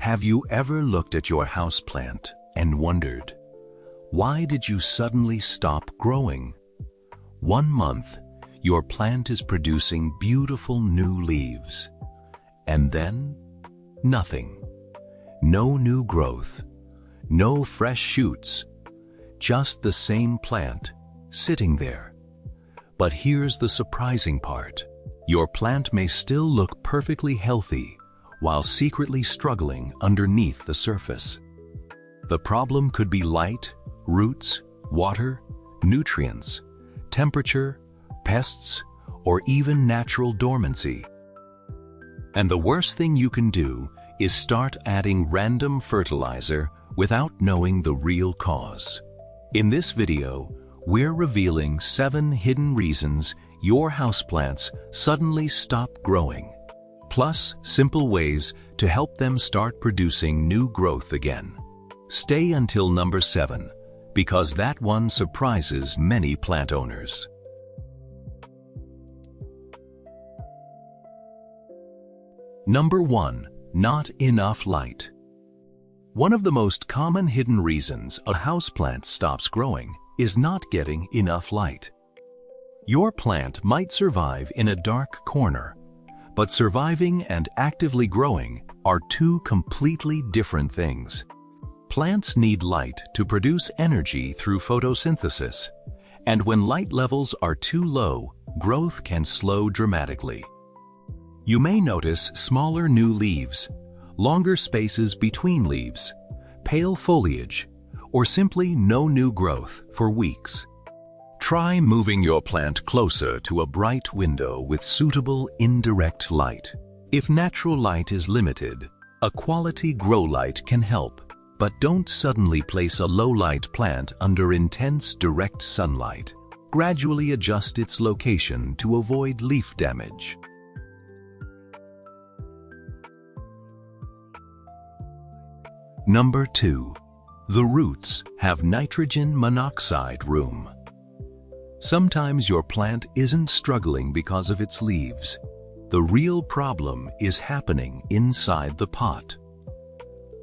Have you ever looked at your houseplant and wondered, why did you suddenly stop growing? 1 month, your plant is producing beautiful new leaves. And then, nothing. No new growth. No fresh shoots. Just the same plant, sitting there. But here's the surprising part. Your plant may still look perfectly healthy while secretly struggling underneath the surface. The problem could be light, roots, water, nutrients, temperature, pests, or even natural dormancy. And the worst thing you can do is start adding random fertilizer without knowing the real cause. In this video, we're revealing 7 hidden reasons your houseplants suddenly stop growing, plus simple ways to help them start producing new growth again. Stay until number 7, because that one surprises many plant owners. Number 1. Not enough light. One of the most common hidden reasons a houseplant stops growing is not getting enough light. Your plant might survive in a dark corner, but surviving and actively growing are 2 completely different things. Plants need light to produce energy through photosynthesis, and when light levels are too low, growth can slow dramatically. You may notice smaller new leaves, longer spaces between leaves, pale foliage, or simply no new growth for weeks. Try moving your plant closer to a bright window with suitable indirect light. If natural light is limited, a quality grow light can help, but don't suddenly place a low-light plant under intense direct sunlight. Gradually adjust its location to avoid leaf damage. Number 2. The roots have nitrogen monoxide room. Sometimes your plant isn't struggling because of its leaves. The real problem is happening inside the pot.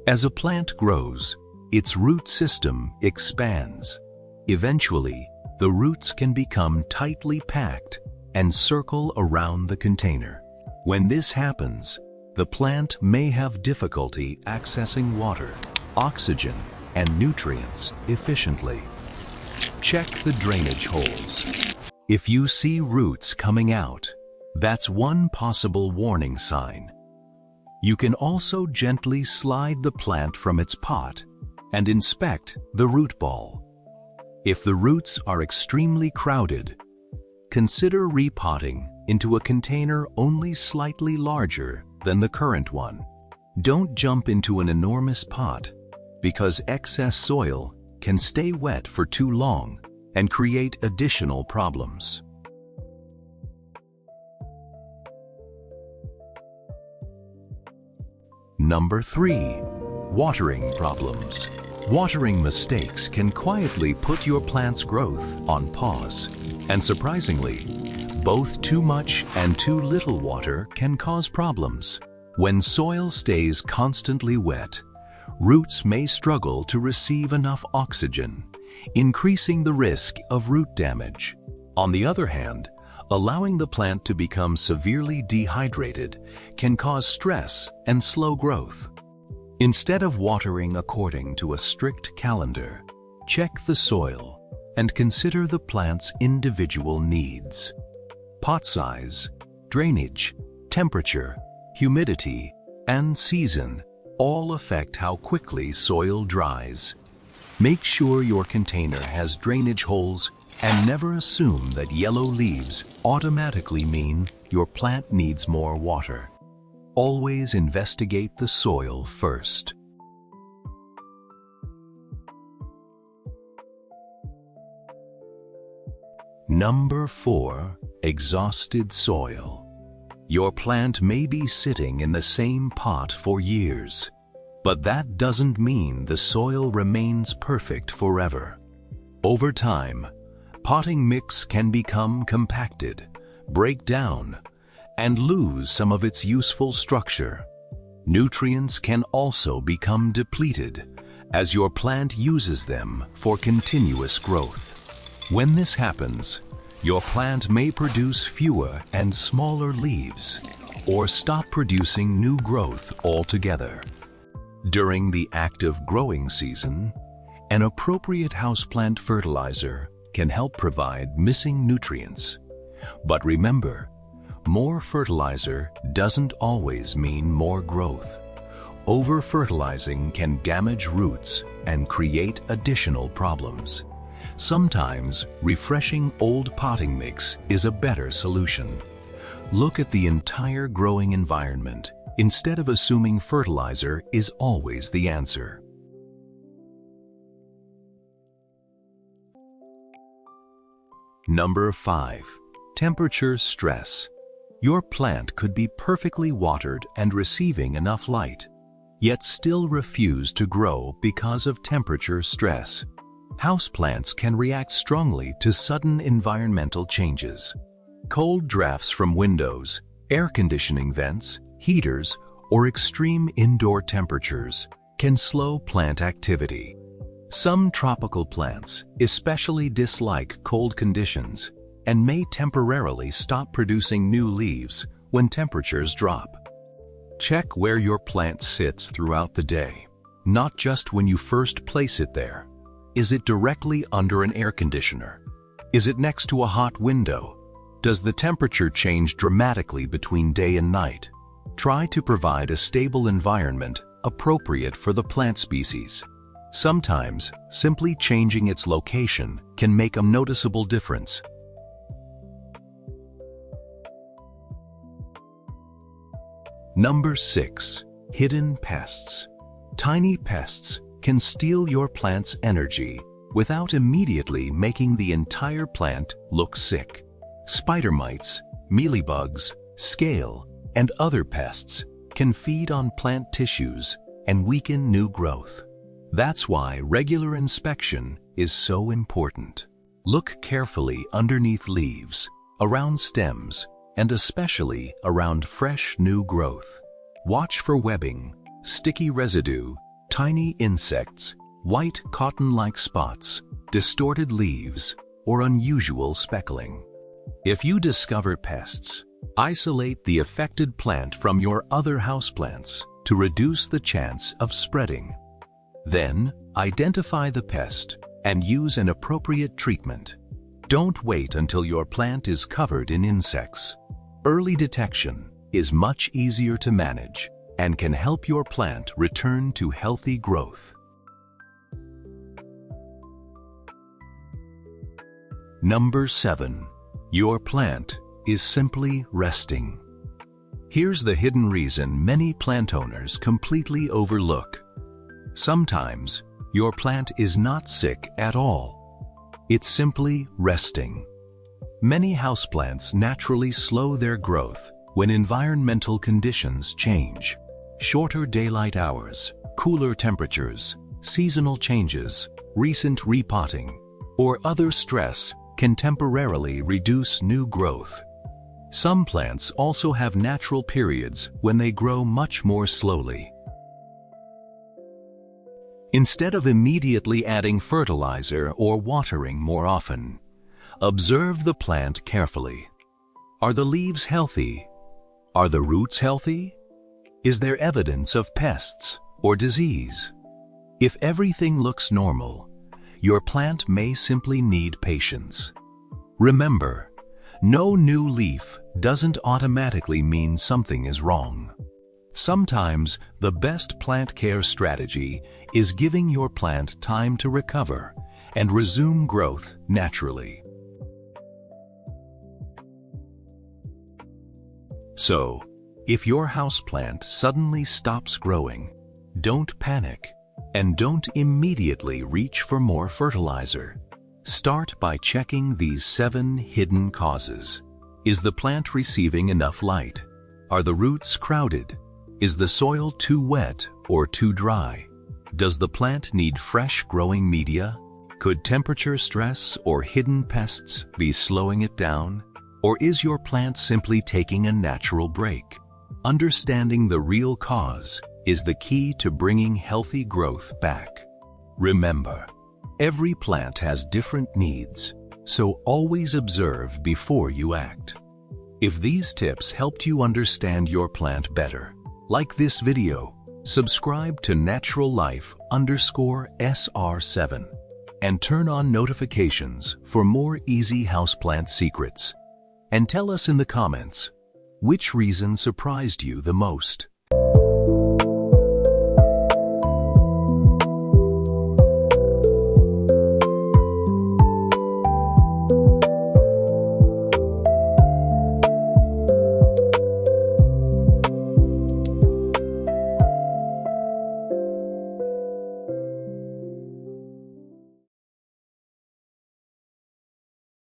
As a plant grows, its root system expands. Eventually, the roots can become tightly packed and circle around the container. When this happens, the plant may have difficulty accessing water, oxygen, and nutrients efficiently. Check the drainage holes. If you see roots coming out, that's one possible warning sign. You can also gently slide the plant from its pot and inspect the root ball. If the roots are extremely crowded, consider repotting into a container only slightly larger than the current one. Don't jump into an enormous pot, because excess soil can stay wet for too long and create additional problems. Number 3. Watering problems. Watering mistakes can quietly put your plant's growth on pause. And surprisingly, both too much and too little water can cause problems. When soil stays constantly wet, roots may struggle to receive enough oxygen, increasing the risk of root damage. On the other hand, allowing the plant to become severely dehydrated can cause stress and slow growth. Instead of watering according to a strict calendar, check the soil and consider the plant's individual needs. Pot size, drainage, temperature, humidity, and season all affect how quickly soil dries. Make sure your container has drainage holes and never assume that yellow leaves automatically mean your plant needs more water. Always investigate the soil first. Number 4. Exhausted soil. Your plant may be sitting in the same pot for years, but that doesn't mean the soil remains perfect forever. Over time, potting mix can become compacted, break down, and lose some of its useful structure. Nutrients can also become depleted as your plant uses them for continuous growth. When this happens, your plant may produce fewer and smaller leaves or stop producing new growth altogether. During the active growing season, an appropriate houseplant fertilizer can help provide missing nutrients. But remember, more fertilizer doesn't always mean more growth. Over-fertilizing can damage roots and create additional problems. Sometimes, refreshing old potting mix is a better solution. Look at the entire growing environment instead of assuming fertilizer is always the answer. Number 5. Temperature stress. Your plant could be perfectly watered and receiving enough light, yet still refuse to grow because of temperature stress. Houseplants can react strongly to sudden environmental changes. Cold drafts from windows, air conditioning vents, heaters, or extreme indoor temperatures can slow plant activity. Some tropical plants especially dislike cold conditions and may temporarily stop producing new leaves when temperatures drop. Check where your plant sits throughout the day, not just when you first place it there. Is it directly under an air conditioner? Is it next to a hot window? Does the temperature change dramatically between day and night? Try to provide a stable environment appropriate for the plant species. Sometimes, simply changing its location can make a noticeable difference. Number 6. Hidden pests. Tiny pests can steal your plant's energy without immediately making the entire plant look sick. Spider mites, mealybugs, scale, and other pests can feed on plant tissues and weaken new growth. That's why regular inspection is so important. Look carefully underneath leaves, around stems, and especially around fresh new growth. Watch for webbing, sticky residue, tiny insects, white cotton-like spots, distorted leaves, or unusual speckling. If you discover pests, isolate the affected plant from your other houseplants to reduce the chance of spreading. Then, identify the pest and use an appropriate treatment. Don't wait until your plant is covered in insects. Early detection is much easier to manage and can help your plant return to healthy growth. Number 7. Your plant is simply resting. Here's the hidden reason many plant owners completely overlook. Sometimes, your plant is not sick at all. It's simply resting. Many houseplants naturally slow their growth when environmental conditions change. Shorter daylight hours, cooler temperatures, seasonal changes, recent repotting, or other stress can temporarily reduce new growth. Some plants also have natural periods when they grow much more slowly. Instead of immediately adding fertilizer or watering more often, observe the plant carefully. Are the leaves healthy? Are the roots healthy? Is there evidence of pests or disease? If everything looks normal, your plant may simply need patience. Remember, no new leaf doesn't automatically mean something is wrong. Sometimes the best plant care strategy is giving your plant time to recover and resume growth naturally. So, if your houseplant suddenly stops growing, don't panic and don't immediately reach for more fertilizer. Start by checking these 7 hidden causes. Is the plant receiving enough light? Are the roots crowded? Is the soil too wet or too dry? Does the plant need fresh growing media? Could temperature stress or hidden pests be slowing it down? Or is your plant simply taking a natural break? Understanding the real cause is the key to bringing healthy growth back. Remember, every plant has different needs, so always observe before you act. If these tips helped you understand your plant better, like this video, subscribe to naturallife_SR7 and turn on notifications for more easy houseplant secrets. And tell us in the comments, which reason surprised you the most?